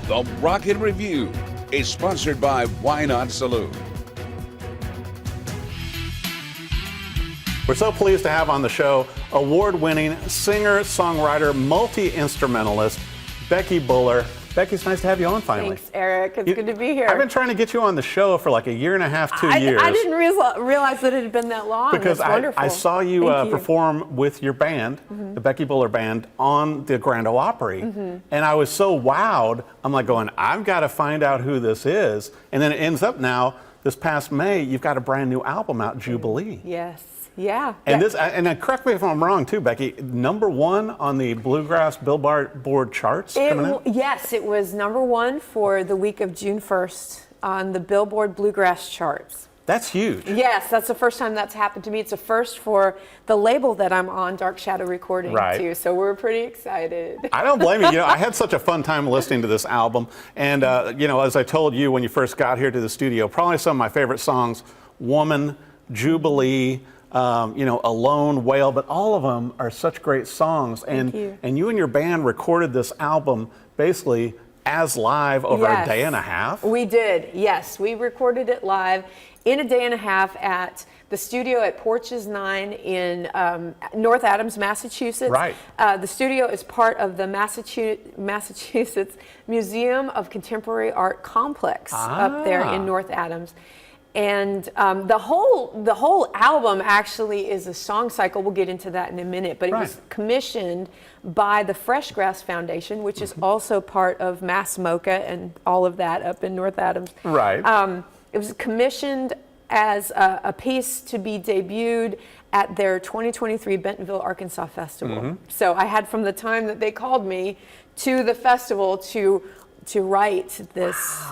The Rocket Review is sponsored by Why Not Saloon. We're so pleased to have on the show award-winning singer, songwriter, multi-instrumentalist, Becky Buller. Becky, it's nice to have you on finally. Thanks, Eric. It's good to be here. I've been trying to get you on the show for like a year and a half, 2 years. I didn't realize that it had been that long. Because That's wonderful. I saw you perform with your band, the Becky Buller Band, on the Grand Ole Opry. And I was so wowed. I'm like going, I've got to find out who this is. And then it ends up now, this past May, you've got a brand new album out, Jubilee. Yes. Yeah. And this, and correct me if I'm wrong too, Becky, #1 on the Bluegrass Billboard charts coming out? Yes, it was #1 for the week of June 1st on the Billboard Bluegrass charts. That's huge. Yes, that's the first time that's happened to me. It's a first for the label that I'm on, Dark Shadow Recording, too. So we're pretty excited. I don't blame you. You know, I had such a fun time listening to this album. And, you know, as I told you when you first got here to the studio, probably some of my favorite songs, Woman, Jubilee, you know, Alone, Whale, but all of them are such great songs. And you and your band recorded this album basically as live over a day and a half? We did, yes. We recorded it live in a day and a half at the studio at Porches 9 in North Adams, Massachusetts. Right. The studio is part of the Massachusetts Museum of Contemporary Art Complex up there in North Adams. And the whole album actually is a song cycle. We'll get into that in a minute. But it was commissioned by the Fresh Grass Foundation, which is also part of Mass Mocha and all of that up in North Adams. Right. It was commissioned as a piece to be debuted at their 2023 Bentonville, Arkansas Festival. So I had, from the time that they called me to the festival, to write this,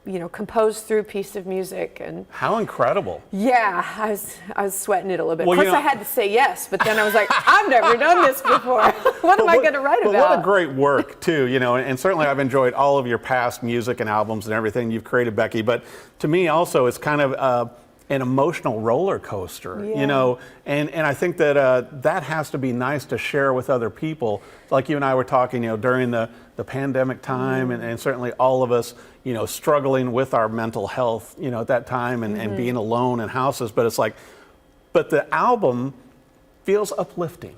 you know, composed through piece of music. And how incredible! Yeah, I was sweating it a little bit. Well, of course, I had to say yes, but then I was like, I've never done this before. What am I going to write about? What a great work too, you know. And certainly, I've enjoyed all of your past music and albums and everything you've created, Becky. But to me, also, it's kind of an emotional roller coaster, you know, and I think that that has to be nice to share with other people. Like you and I were talking, you know, during the pandemic time, and certainly all of us, you know, struggling with our mental health, you know, at that time, and being alone in houses. But it's like, but the album feels uplifting.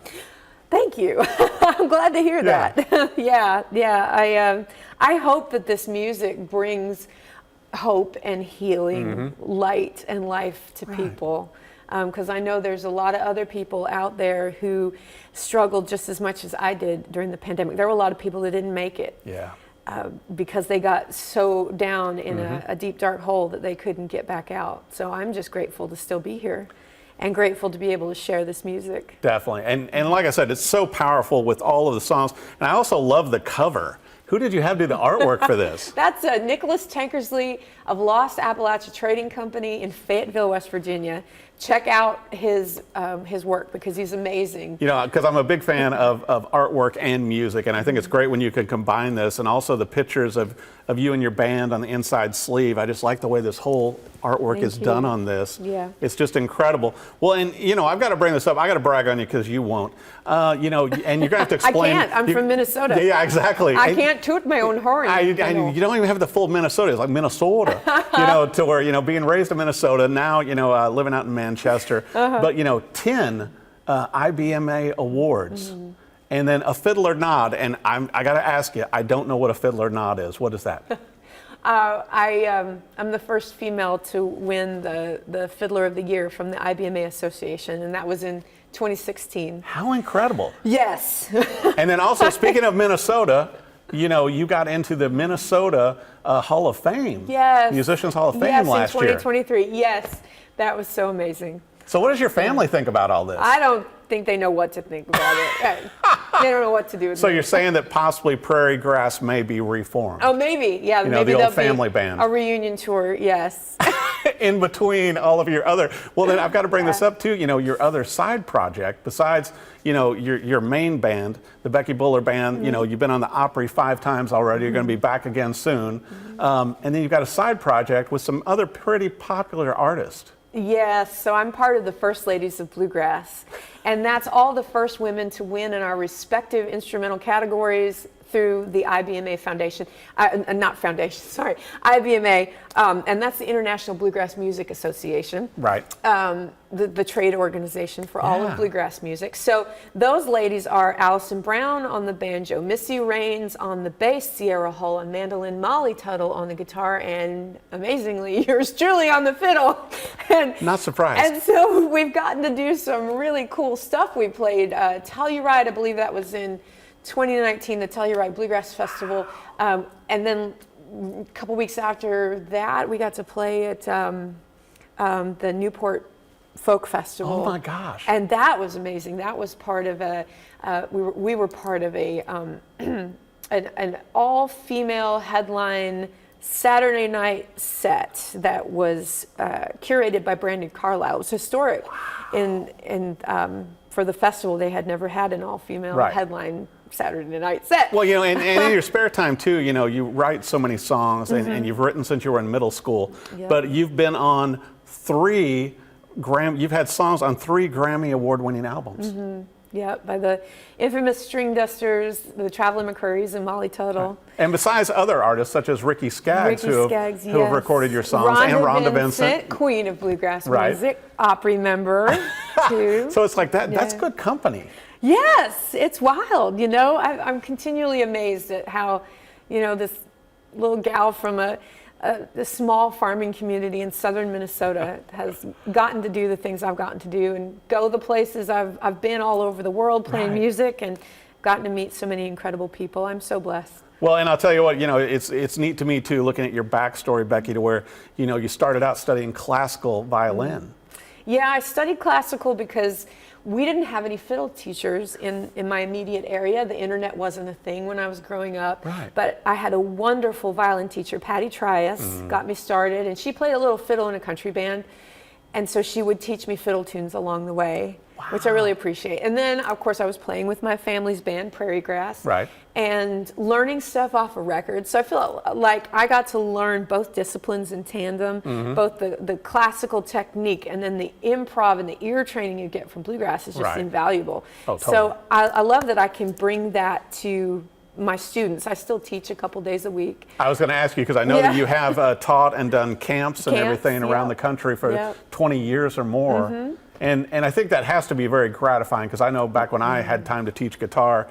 Thank you. I'm glad to hear that. Yeah. I hope that this music brings hope and healing, light and life to people. Because I know there's a lot of other people out there who struggled just as much as I did during the pandemic. There were a lot of people that didn't make it because they got so down in a deep, dark hole that they couldn't get back out. So I'm just grateful to still be here and grateful to be able to share this music. Definitely. And like I said, it's so powerful with all of the songs. And I also love the cover. Who did you have do the artwork for this? That's Nicholas Tankersley of Lost Appalachia Trading Company in Fayetteville, West Virginia. Check out his work because he's amazing. You know, because I'm a big fan of artwork and music, and I think it's great when you can combine this, and also the pictures of you and your band on the inside sleeve. I just like the way this whole artwork is done on this. Yeah. It's just incredible. Well, and you know, I've got to bring this up. I got to brag on you because you won't. You know, and you're going to have to explain. I can't. I'm from Minnesota. Yeah, exactly. I can't toot my own horn. You don't even have the full Minnesota. It's like Minnesota. You know, to where, you know, being raised in Minnesota, now, you know, living out in Manchester. But, you know, 10 IBMA awards. And then a Fiddler Nod. And I got to ask you, I don't know what a Fiddler Nod is. What is that? I'm the first female to win the Fiddler of the Year from the IBMA Association, and that was in 2016. How incredible. Yes. And then also, speaking of Minnesota, you know, you got into the Minnesota Hall of Fame. Yes. Musicians Hall of Fame last year. Yes, in 2023. Yes. That was so amazing. So what does your family think about all this? I don't think they know what to think about it. They don't know what to do with it. So you're saying that possibly Prairie Grass may be reformed? Oh, maybe. Yeah, you know, maybe the old family band. A reunion tour, yes. In between all of your other, well then I've got to bring this up too, you know, your other side project, besides, you know, your main band, the Becky Buller Band, you know, you've been on the Opry 5 times already, you're going to be back again soon. And then you've got a side project with some other pretty popular artists. Yes, so I'm part of the First Ladies of Bluegrass, and that's all the first women to win in our respective instrumental categories through the IBMA Foundation, not Foundation, sorry, IBMA, and that's the International Bluegrass Music Association. Right. The trade organization for all of bluegrass music. So those ladies are Allison Brown on the banjo, Missy Raines on the bass, Sierra Hull on mandolin, Molly Tuttle on the guitar, and amazingly, yours truly on the fiddle. And, not surprised. And so we've gotten to do some really cool stuff. We played Telluride, I believe that was in 2019, the Telluride Bluegrass Festival. And then a couple weeks after that, we got to play at the Newport Folk Festival. Oh my gosh! And that was amazing. That was part of a. We were part of a an all-female headline Saturday night set that was curated by Brandon Carlisle. It was historic. Wow. For the festival, they had never had an all-female headline Saturday night set. Well, and in your spare time too, you write so many songs, and you've written since you were in middle school. Yep. But you've been on you've had songs on 3 Grammy Award-winning albums. Mm-hmm. Yeah, by the infamous String Dusters, the Traveling McCurries, and Molly Tuttle. Right. And besides other artists such as Ricky Skaggs, who have recorded your songs, and Rhonda Vincent, Queen of Bluegrass Music, Opry member too. So it's like that. Yeah. That's good company. Yes, it's wild. I'm continually amazed at how, this little gal from a small farming community in southern Minnesota has gotten to do the things I've gotten to do and go the places I've been all over the world playing music and gotten to meet so many incredible people. I'm so blessed. Well, and I'll tell you what, it's neat to me too, looking at your backstory, Becky, to where, you started out studying classical violin. Yeah, I studied classical because we didn't have any fiddle teachers in my immediate area. The internet wasn't a thing when I was growing up. Right. But I had a wonderful violin teacher, Patty Trias, got me started, and she played a little fiddle in a country band. And so she would teach me fiddle tunes along the way, which I really appreciate. And then, of course, I was playing with my family's band, Prairie Grass, and learning stuff off of records. So I feel like I got to learn both disciplines in tandem, both the classical technique and then the improv and the ear training you get from bluegrass is just invaluable. Oh, totally. So I love that I can bring that to my students. I still teach a couple days a week. I was going to ask you, because I know that you have taught and done camps and everything around the country for 20 years or more. And I think that has to be very gratifying, because I know back when I had time to teach guitar,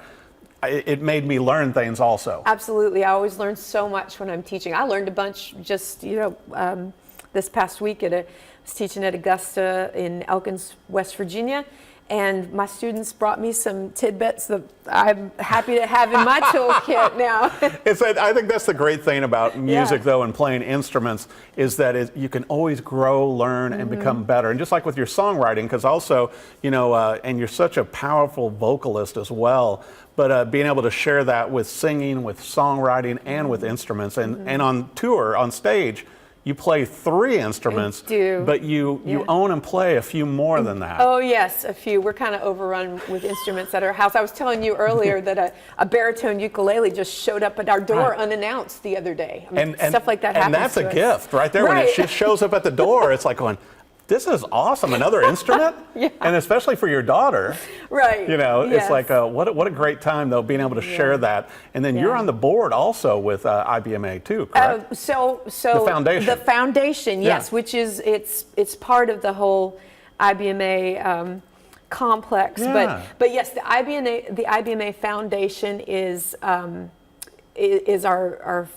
it made me learn things also. Absolutely. I always learn so much when I'm teaching. I learned a bunch just, this past week I was teaching at Augusta in Elkins, West Virginia. And my students brought me some tidbits that I'm happy to have in my toolkit now. I think that's the great thing about music, though, and playing instruments, is that you can always grow, learn, and become better. And just like with your songwriting, because also, and you're such a powerful vocalist as well, but being able to share that with singing, with songwriting, and with instruments. And on tour, on stage, you play 3 instruments, but you own and play a few more than that. Oh yes, a few. We're kind of overrun with instruments at our house. I was telling you earlier that a baritone ukulele just showed up at our door unannounced the other day. And stuff like that happens. And that's a gift right there. When it just shows up at the door, it's like going, this is awesome, another instrument? And especially for your daughter. Right. It's like, what a great time, though, being able to share that. And then you're on the board also with IBMA, too, correct? So the foundation. The foundation, yes, which is, it's part of the whole IBMA complex. But yes, the IBMA Foundation is our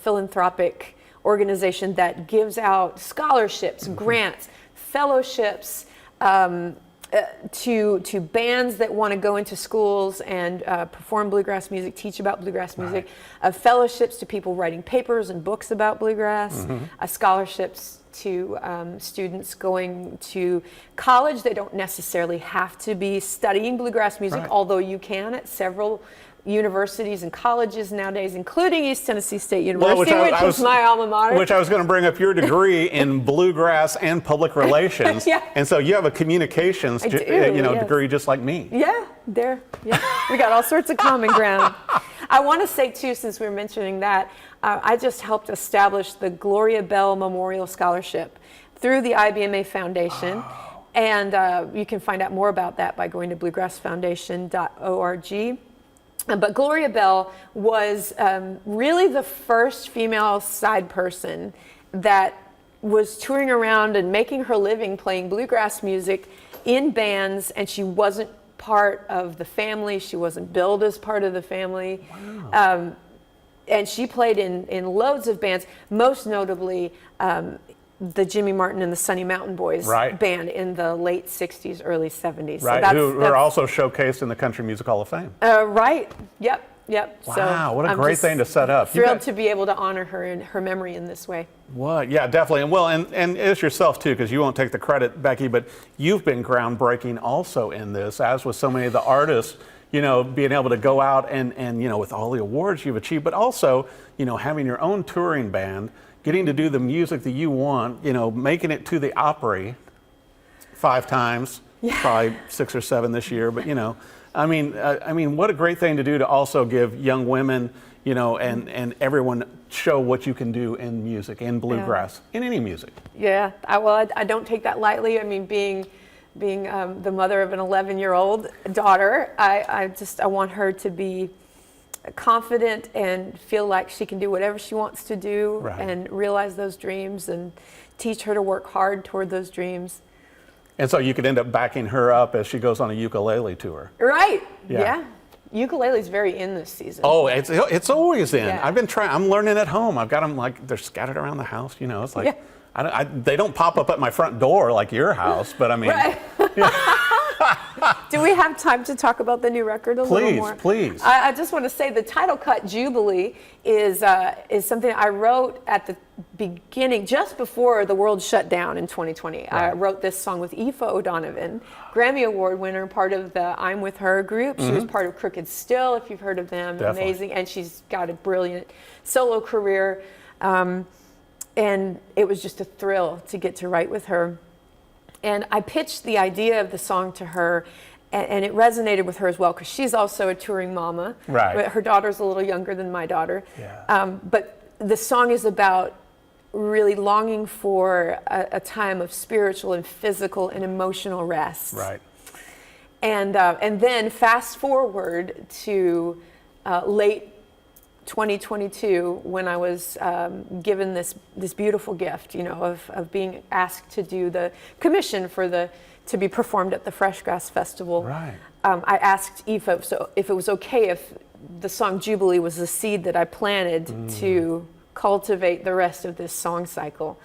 philanthropic organization that gives out scholarships, grants, fellowships to bands that want to go into schools and perform bluegrass music, teach about bluegrass music, fellowships to people writing papers and books about bluegrass, scholarships to students going to college. They don't necessarily have to be studying bluegrass music, although you can at several universities and colleges nowadays, including East Tennessee State University, which is my alma mater. Which I was going to bring up your degree in bluegrass and public relations. And so you have a communications degree just like me. We got all sorts of common ground. I want to say too, since we were mentioning that, I just helped establish the Gloria Bell Memorial Scholarship through the IBMA Foundation. And you can find out more about that by going to bluegrassfoundation.org. But Gloria Bell was really the first female side person that was touring around and making her living playing bluegrass music in bands, and she wasn't part of the family. She wasn't billed as part of the family. Wow. And she played in loads of bands, most notably the Jimmy Martin and the Sunny Mountain Boys band in the late 60s, early 70s. Right, So who are also showcased in the Country Music Hall of Fame. Right, yep. Wow, So what a great thing to set up. Thrilled to be able to honor her and her memory in this way. What? Yeah, definitely. And well, and it's yourself too, because you won't take the credit, Becky, but you've been groundbreaking also in this, as with so many of the artists, you know, being able to go out and you know, with all the awards you've achieved, but also, you know, having your own touring band, getting to do the music that you want, you know, making it to the Opry 5 times, probably 6 or 7 this year, but you know, I mean, what a great thing to do to also give young women, you know, and everyone show what you can do in music, in bluegrass, in any music. Yeah, I don't take that lightly. I mean, being the mother of an 11-year-old daughter, I want her to be confident and feel like she can do whatever she wants to do and realize those dreams, and teach her to work hard toward those dreams. And so you could end up backing her up as she goes on a ukulele tour. Right. Yeah. Ukulele's very in this season. Oh, it's always in. Yeah. I've been trying. I'm learning at home. I've got them like they're scattered around the house. You know, it's like they don't pop up at my front door like your house, but I mean. Right. Do we have time to talk about the new record a little more? Please. I just want to say the title cut, Jubilee, is something I wrote at the beginning, just before the world shut down in 2020. I wrote this song with Aoife O'Donovan, Grammy Award winner, part of the I'm With Her group. She was part of Crooked Still, if you've heard of them. Definitely. Amazing. And she's got a brilliant solo career. And it was just a thrill to get to write with her. And I pitched the idea of the song to her, and it resonated with her as well, because she's also a touring mama. Right. Her daughter's a little younger than my daughter. Yeah. But the song is about really longing for a time of spiritual and physical and emotional rest. Right. And then fast forward to late 2022, when I was given this beautiful gift, you know, of being asked to do the commission to be performed at the Freshgrass Festival. Right. I asked Aoife if it was okay if the song Jubilee was the seed that I planted to cultivate the rest of this song cycle.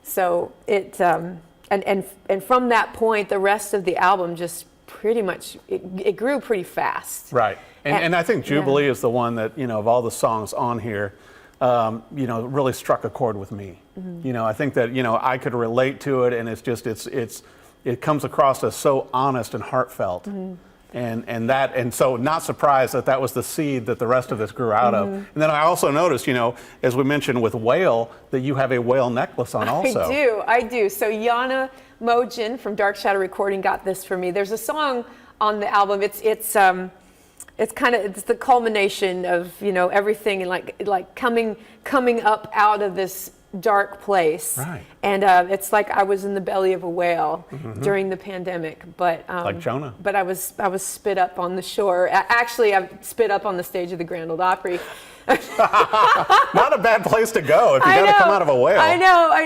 So it and from that point, the rest of the album just pretty much it grew pretty fast. Right. And I think Jubilee is the one that, you know, of all the songs on here, you know, really struck a chord with me. You know, I think that, you know, I could relate to it, and it's just, it comes across as so honest and heartfelt. And so not surprised that was the seed that the rest of this grew out of. And then I also noticed, you know, as we mentioned with whale, that you have a whale necklace on also. I do. So Yana Mojin from Dark Shadow Recording got this for me. There's a song on the album. It's the culmination of, you know, everything, and like coming up out of this dark place. Right. And it's like I was in the belly of a whale during the pandemic, but like Jonah. But I was spit up on the shore. Actually, I spit up on the stage of the Grand Ole Opry. Not a bad place to go if you got to come out of a whale. I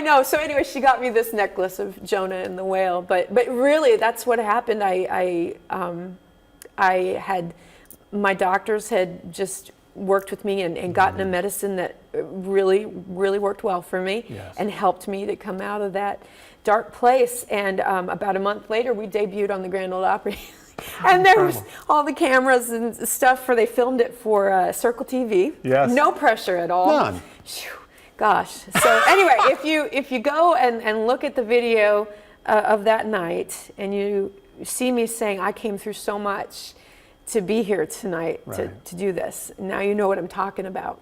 know. So anyway, she got me this necklace of Jonah and the whale. But really, that's what happened. I had, my doctors had just worked with me and gotten a medicine that really, really worked well for me and helped me to come out of that dark place. And about a month later, we debuted on the Grand Ole Opry. And there was all the cameras and stuff they filmed it for Circle TV. Yes. No pressure at all. None. Gosh. So anyway, if you go and look at the video of that night, and you see me saying, I came through so much to be here tonight to do this. Now you know what I'm talking about.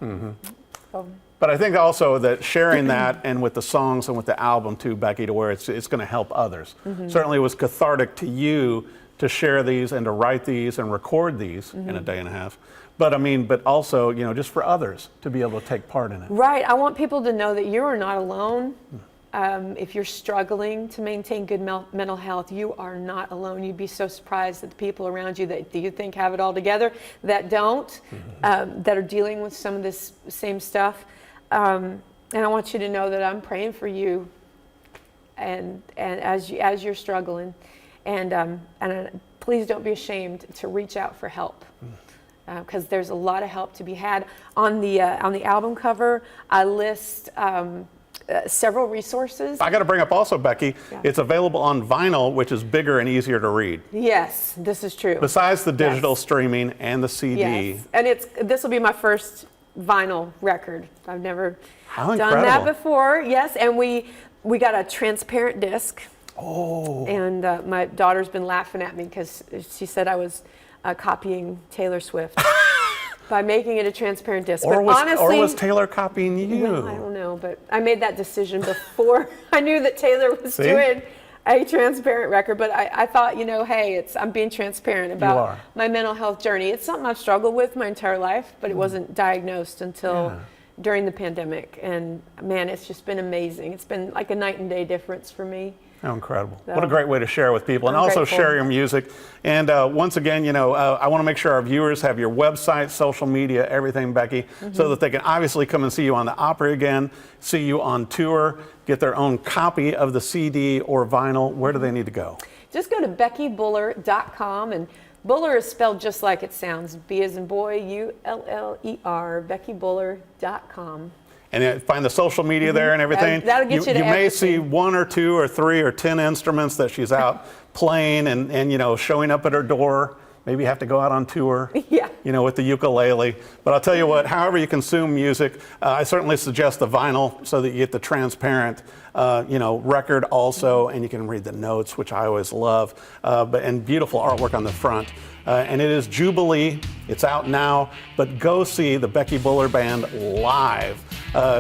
So. But I think also that sharing that, and with the songs and with the album too, Becky, to where it's going to help others. Certainly it was cathartic to you to share these and to write these and record these in a day and a half. But I mean, but also, you know, just for others to be able to take part in it. Right. I want people to know that you are not alone. If you're struggling to maintain good mental health, you are not alone. You'd be so surprised at the people around you that you think have it all together, that don't, that are dealing with some of this same stuff. And I want you to know that I'm praying for you, and as you're struggling, and please don't be ashamed to reach out for help, because there's a lot of help to be had. On the album cover, I list several resources. I got to bring up also, Becky, it's available on vinyl, which is bigger and easier to read. Yes, this is true. Besides the digital streaming and the CD. Yes, and this will be my first vinyl record. I've never How done incredible. that before. Yes, and we got a transparent disc. Oh. And my daughter's been laughing at me because she said I was copying Taylor Swift by making it a transparent disc. Or Honestly, was Taylor copying you? well, I don't know, but I made that decision before I knew that Taylor was doing a transparent record. But I thought, hey, I'm being transparent about my mental health journey. It's something I've struggled with my entire life, but it wasn't diagnosed until during the pandemic. And man, it's just been amazing. It's been like a night and day difference for me. How incredible. So, what a great way to share with people and I'm also grateful. share your music. And once again, I want to make sure our viewers have your website, social media, everything, Becky, so that they can obviously come and see you on the Opry again, see you on tour, get their own copy of the CD or vinyl. Where do they need to go? Just go to BeckyBuller.com, and Buller is spelled just like it sounds. B as in boy, U-L-L-E-R, BeckyBuller.com. And then find the social media there and everything. That'll get you to You may everything. see 1 or 2 or 3 or 10 instruments that she's out playing and showing up at her door. Maybe you have to go out on tour, with the ukulele. But I'll tell you what, however you consume music, I certainly suggest the vinyl so that you get the transparent, record also, and you can read the notes, which I always love, and beautiful artwork on the front. And it is Jubilee. It's out now, but go see the Becky Buller Band live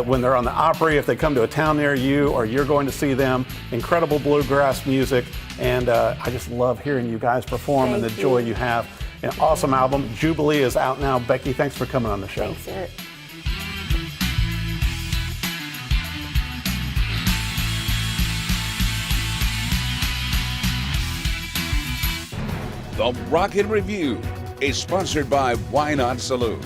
when they're on the Opry, if they come to a town near you or you're going to see them. Incredible bluegrass music, and I just love hearing you guys perform and the joy you have. An awesome album. Jubilee is out now. Becky, thanks for coming on the show. Thanks, Eric. The Rocket Review is sponsored by Why Not Saloon.